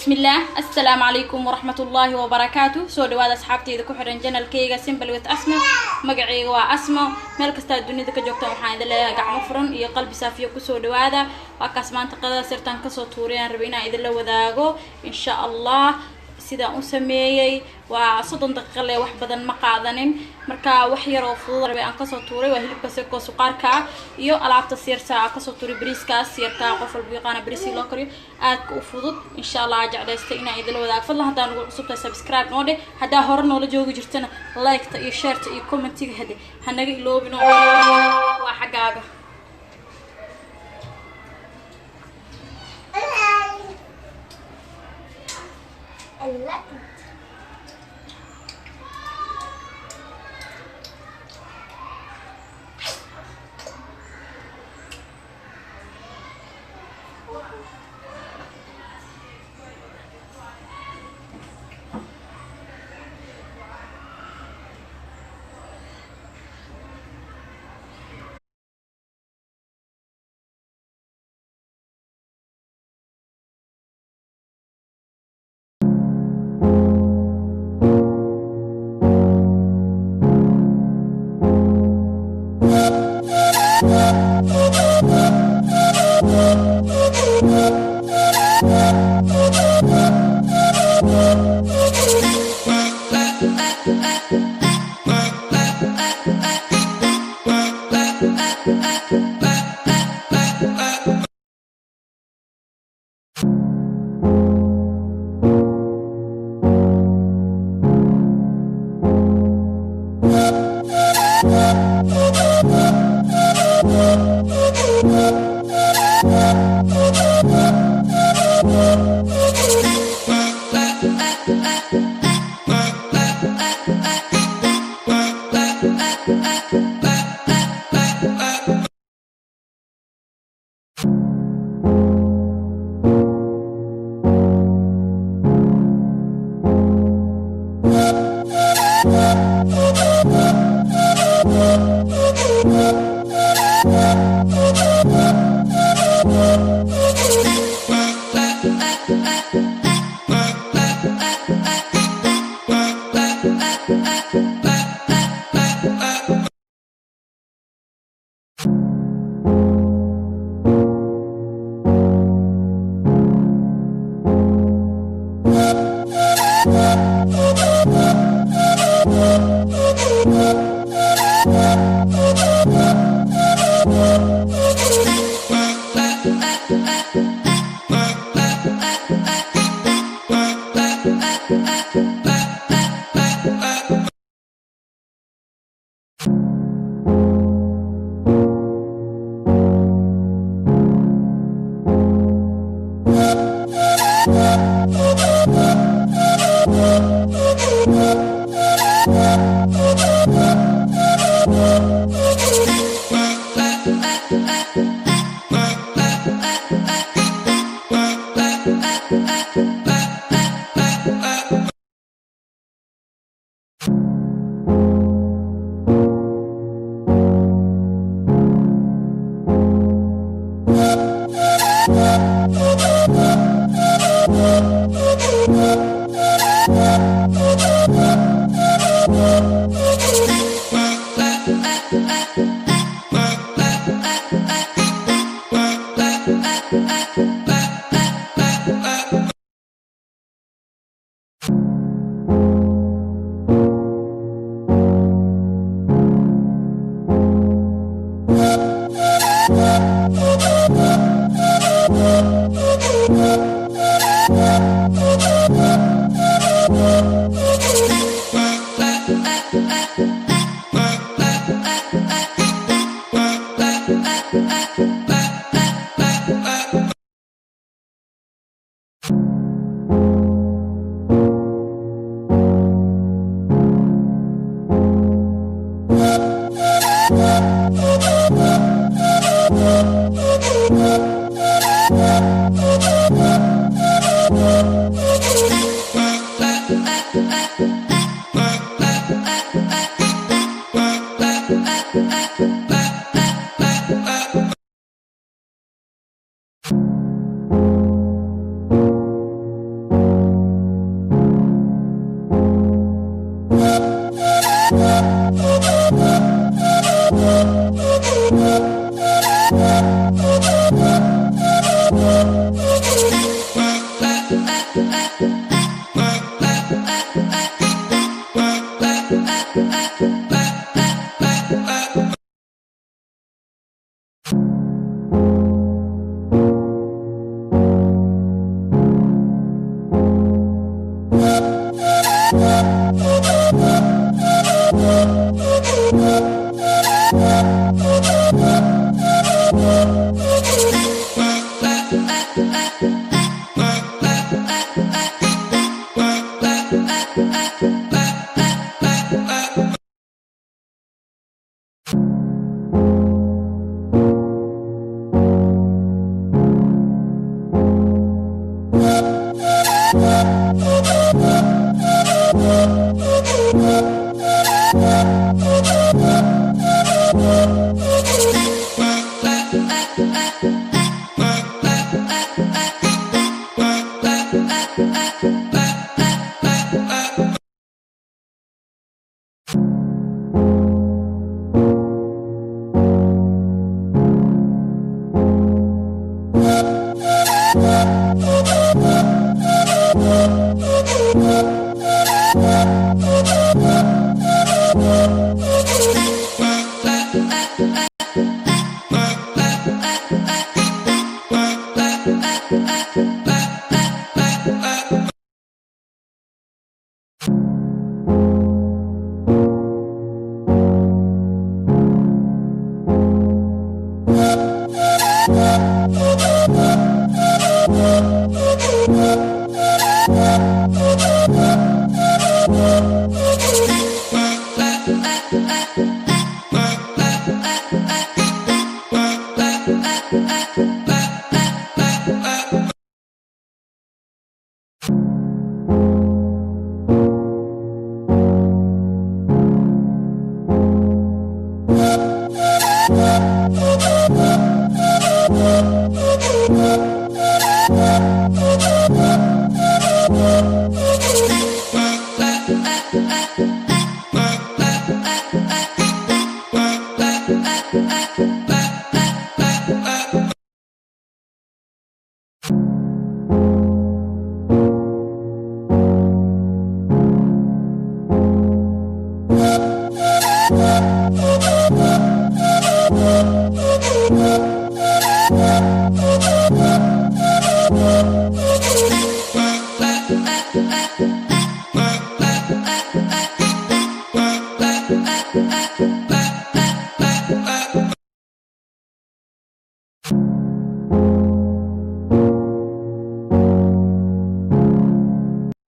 بسم الله السلام عليكم ورحمة الله وبركاته. سو دواada asxaabtayda ku xiran channelkayga Simple with Asma. magacayga waa Asma. meel kasta dunida ka joogto waxaan idin leeyahay gacmo furan iyo qalbi saafiyo ku soo dhawaada. waa kaas maanta qada sirtan ka soo tuuriyaan rabina idin la wadaago insha Allah. sida uu sameeyay waa 30 daqiiqo wax badan ma qaadanin marka wax yar oo fudud rabay aan ka soo tuuray waa hilibka sirko suqaarka iyo alaabta sirta ka soo tuuray bariiska sirka qof walba yaqaan bariis loo kariyo aad ku fudud insha Allah jeclaysta inaan idin wadaag fadlan hadaan ugu cusubta subscribe noo dheh hadaa hore noola joogi jirtana like ta iyo share ta iyo comment-iga hade hanaga iloobino waa xagaaga Yeah.